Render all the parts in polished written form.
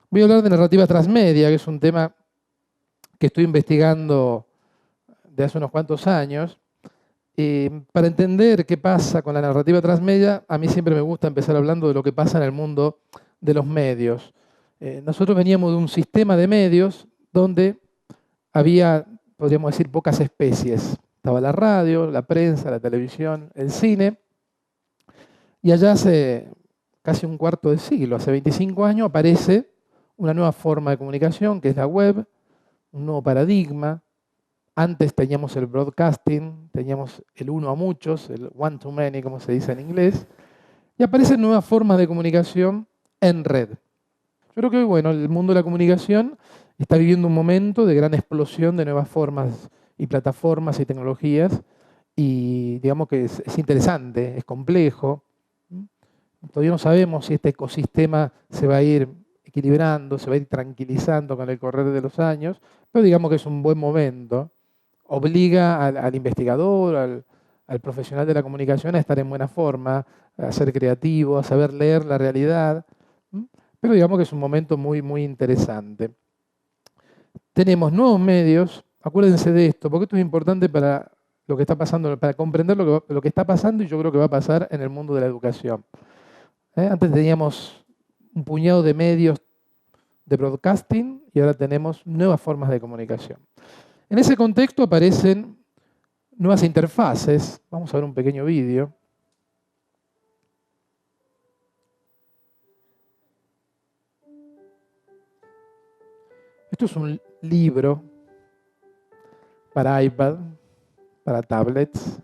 Voy a hablar de narrativa transmedia, que es un tema que estoy investigando de hace unos cuantos años. Para entender qué pasa con la narrativa transmedia, a mí siempre me gusta empezar hablando de lo que pasa en el mundo de los medios. Nosotros veníamos de un sistema de medios donde había, podríamos decir, pocas especies. Estaba la radio, la prensa, la televisión, el cine. Y allá hace casi un cuarto de siglo, hace 25 años, aparece una nueva forma de comunicación, que es la web, un nuevo paradigma. Antes teníamos el broadcasting, teníamos el uno a muchos, el one to many, como se dice en inglés, y aparecen nuevas formas de comunicación en red. Yo creo que hoy, bueno, el mundo de la comunicación está viviendo un momento de gran explosión de nuevas formas y plataformas y tecnologías, y digamos que es interesante, es complejo. Todavía no sabemos si este ecosistema se va a ir equilibrando, se va a ir tranquilizando con el correr de los años, pero digamos que es un buen momento. Obliga al investigador, al profesional de la comunicación a estar en buena forma, a ser creativo, a saber leer la realidad. Pero digamos que es un momento muy, muy interesante. Tenemos nuevos medios, acuérdense de esto, porque esto es importante para lo que está pasando, para comprender lo que está pasando y yo creo que va a pasar en el mundo de la educación. Antes teníamos un puñado de medios de broadcasting y ahora tenemos nuevas formas de comunicación. En ese contexto aparecen nuevas interfaces. Vamos a ver un pequeño vídeo. Esto es un libro para iPad, para tablets.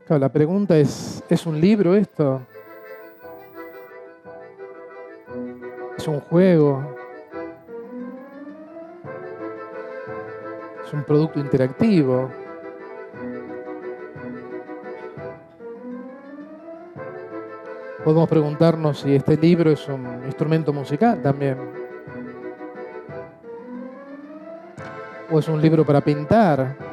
Claro, la pregunta ¿es un libro esto? ¿Es un juego? ¿Es un producto interactivo? Podemos preguntarnos si este libro es un instrumento musical también. ¿O es un libro para pintar?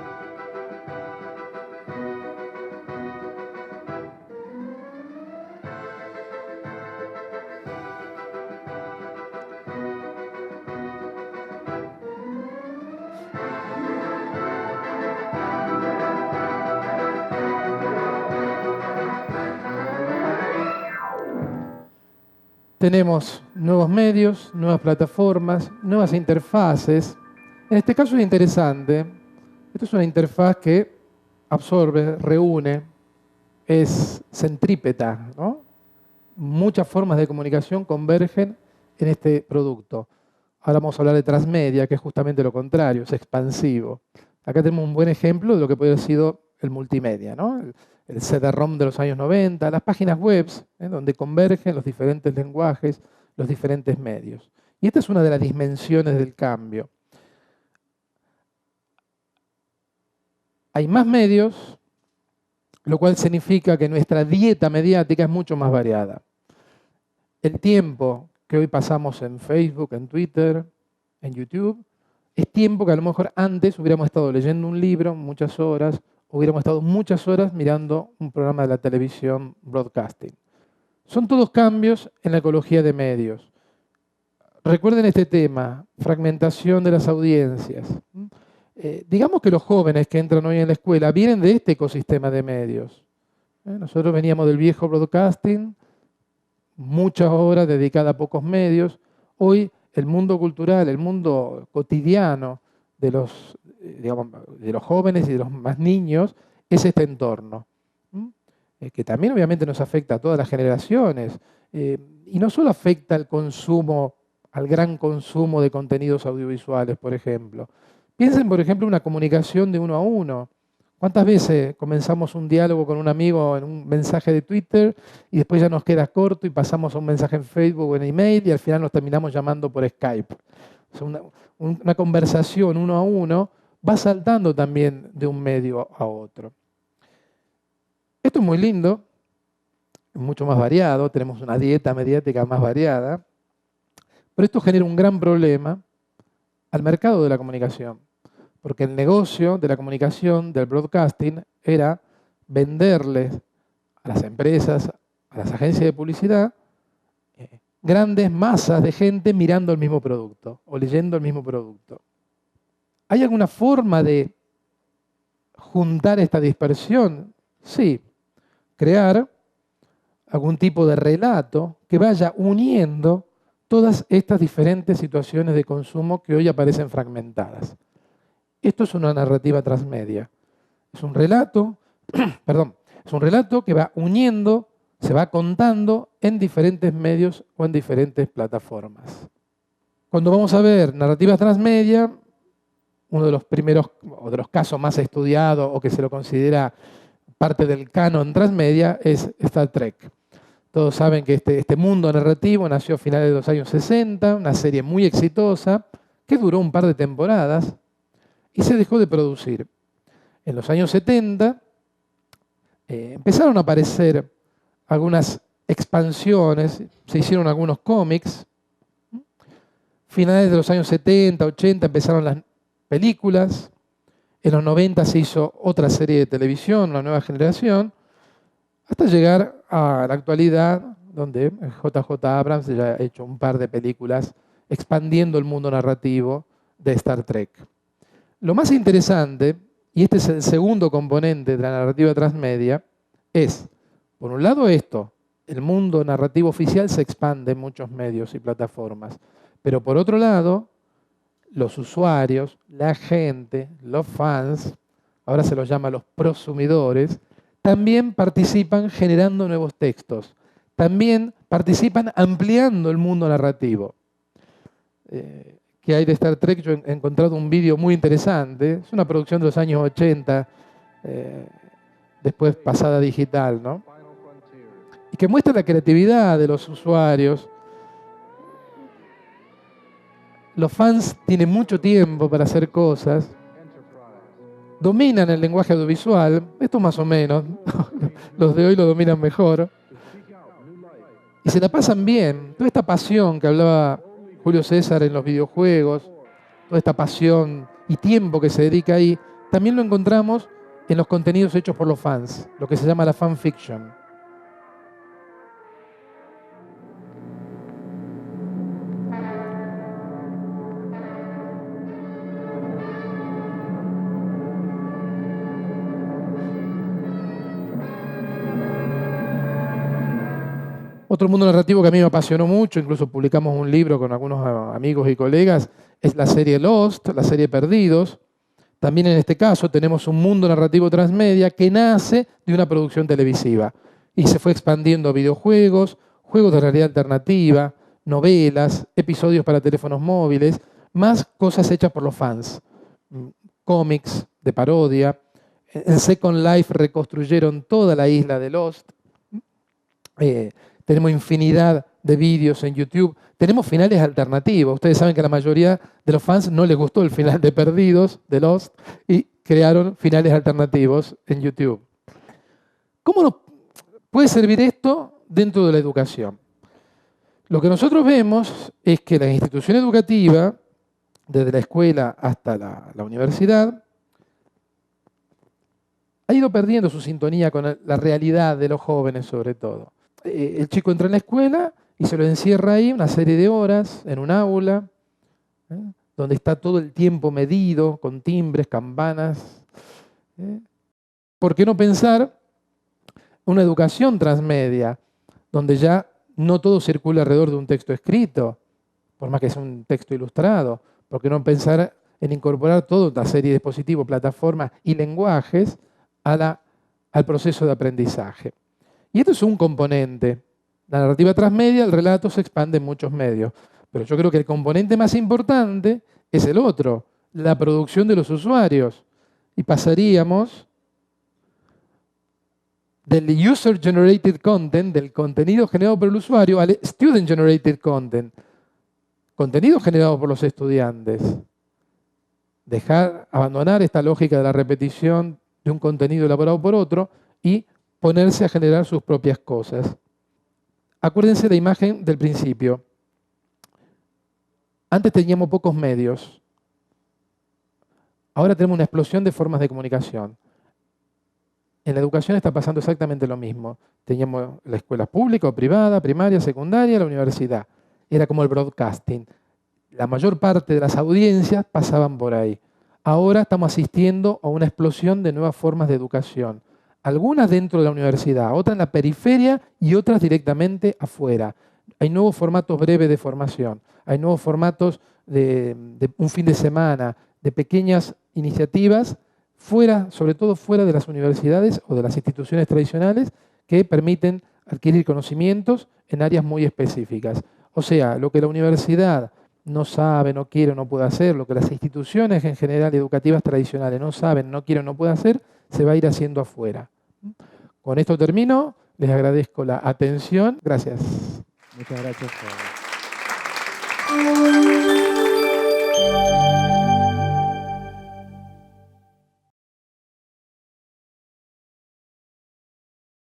Tenemos nuevos medios, nuevas plataformas, nuevas interfaces. En este caso es interesante. Esto es una interfaz que absorbe, reúne, es centrípeta, ¿no? Muchas formas de comunicación convergen en este producto. Ahora vamos a hablar de transmedia, que es justamente lo contrario, es expansivo. Acá tenemos un buen ejemplo de lo que puede haber sido el multimedia, ¿no? El CD-ROM de los años 90, las páginas web, donde convergen los diferentes lenguajes, los diferentes medios. Y esta es una de las dimensiones del cambio. Hay más medios, lo cual significa que nuestra dieta mediática es mucho más variada. El tiempo que hoy pasamos en Facebook, en Twitter, en YouTube, es tiempo que a lo mejor antes hubiéramos estado leyendo un libro muchas horas, hubiéramos estado muchas horas mirando un programa de la televisión broadcasting. Son todos cambios en la ecología de medios. Recuerden este tema, fragmentación de las audiencias. Digamos que los jóvenes que entran hoy en la escuela vienen de este ecosistema de medios. Nosotros veníamos del viejo broadcasting, muchas horas dedicadas a pocos medios. Hoy el mundo cultural, el mundo cotidiano de los, digamos, de los jóvenes y de los más niños es este entorno, que también obviamente nos afecta a todas las generaciones. Y no solo afecta al consumo, al gran consumo de contenidos audiovisuales, por ejemplo. Piensen, por ejemplo, en una comunicación de uno a uno. ¿Cuántas veces comenzamos un diálogo con un amigo en un mensaje de Twitter y después ya nos queda corto y pasamos a un mensaje en Facebook o en email y al final nos terminamos llamando por Skype? O sea, una conversación uno a uno va saltando también de un medio a otro. Esto es muy lindo, es mucho más variado, tenemos una dieta mediática más variada, pero esto genera un gran problema al mercado de la comunicación. porque el negocio de la comunicación, del broadcasting, era venderles a las empresas, a las agencias de publicidad, grandes masas de gente mirando el mismo producto o leyendo el mismo producto. ¿Hay alguna forma de juntar esta dispersión? Sí, crear algún tipo de relato que vaya uniendo todas estas diferentes situaciones de consumo que hoy aparecen fragmentadas. Esto es una narrativa transmedia. Es un relato, perdón, es un relato que va uniendo, se va contando en diferentes medios o en diferentes plataformas. Cuando vamos a ver narrativas transmedia, uno de los primeros o de los casos más estudiados o que se lo considera parte del canon transmedia es Star Trek. Todos saben que este mundo narrativo nació a finales de los años 60, una serie muy exitosa que duró un par de temporadas y se dejó de producir. En los años 70 empezaron a aparecer algunas expansiones, se hicieron algunos cómics. Finales de los años 70, 80 empezaron las películas. En los 90 se hizo otra serie de televisión, una nueva generación, hasta llegar a la actualidad, donde J.J. Abrams ya ha hecho un par de películas expandiendo el mundo narrativo de Star Trek. Lo más interesante, y este es el segundo componente de la narrativa transmedia, es, por un lado esto, el mundo narrativo oficial se expande en muchos medios y plataformas, pero por otro lado, los usuarios, la gente, los fans, ahora se los llama los prosumidores, también participan generando nuevos textos, también participan ampliando el mundo narrativo. ¿Qué hay de Star Trek? Yo he encontrado un vídeo muy interesante, es una producción de los años 80, después pasada digital, ¿no? Y que muestra la creatividad de los usuarios. Los fans tienen mucho tiempo para hacer cosas, dominan el lenguaje audiovisual, esto más o menos, los de hoy lo dominan mejor, y se la pasan bien. Toda esta pasión que hablaba Julio César en los videojuegos, toda esta pasión y tiempo que se dedica ahí, también lo encontramos en los contenidos hechos por los fans, lo que se llama la fanfiction. Otro mundo narrativo que a mí me apasionó mucho, incluso publicamos un libro con algunos amigos y colegas, es la serie Lost, la serie Perdidos. También en este caso tenemos un mundo narrativo transmedia que nace de una producción televisiva y se fue expandiendo a videojuegos, juegos de realidad alternativa, novelas, episodios para teléfonos móviles, más cosas hechas por los fans, cómics de parodia. En Second Life reconstruyeron toda la isla de Lost. Tenemos infinidad de vídeos en YouTube. Tenemos finales alternativos. Ustedes saben que a la mayoría de los fans no les gustó el final de Perdidos, de Lost, y crearon finales alternativos en YouTube. ¿Cómo nos puede servir esto dentro de la educación? Lo que nosotros vemos es que la institución educativa, desde la escuela hasta la universidad, ha ido perdiendo su sintonía con la realidad de los jóvenes sobre todo. El chico entra en la escuela y se lo encierra ahí una serie de horas en un aula, donde está todo el tiempo medido, con timbres, campanas. ¿Por qué no pensar una educación transmedia, donde ya no todo circula alrededor de un texto escrito, por más que sea un texto ilustrado? ¿Por qué no pensar en incorporar toda una serie de dispositivos, plataformas y lenguajes al proceso de aprendizaje? Y esto es un componente. La narrativa transmedia, el relato se expande en muchos medios. Pero yo creo que el componente más importante es el otro, la producción de los usuarios. Y pasaríamos del user-generated content, del contenido generado por el usuario, al student-generated content, contenido generado por los estudiantes. Abandonar esta lógica de la repetición de un contenido elaborado por otro y ponerse a generar sus propias cosas. Acuérdense la imagen del principio. Antes teníamos pocos medios. Ahora tenemos una explosión de formas de comunicación. En la educación está pasando exactamente lo mismo. Teníamos la escuela pública o privada, primaria, secundaria, la universidad. Era como el broadcasting. La mayor parte de las audiencias pasaban por ahí. Ahora estamos asistiendo a una explosión de nuevas formas de educación. Algunas dentro de la universidad, otras en la periferia y otras directamente afuera. Hay nuevos formatos breves de formación, hay nuevos formatos de un fin de semana, de pequeñas iniciativas fuera, sobre todo fuera de las universidades o de las instituciones tradicionales que permiten adquirir conocimientos en áreas muy específicas. O sea, lo que la universidad no sabe, no quiere o no puede hacer, lo que las instituciones en general educativas tradicionales no saben, no quieren o no pueden hacer, se va a ir haciendo afuera. Con esto termino, les agradezco la atención. Gracias. Muchas gracias.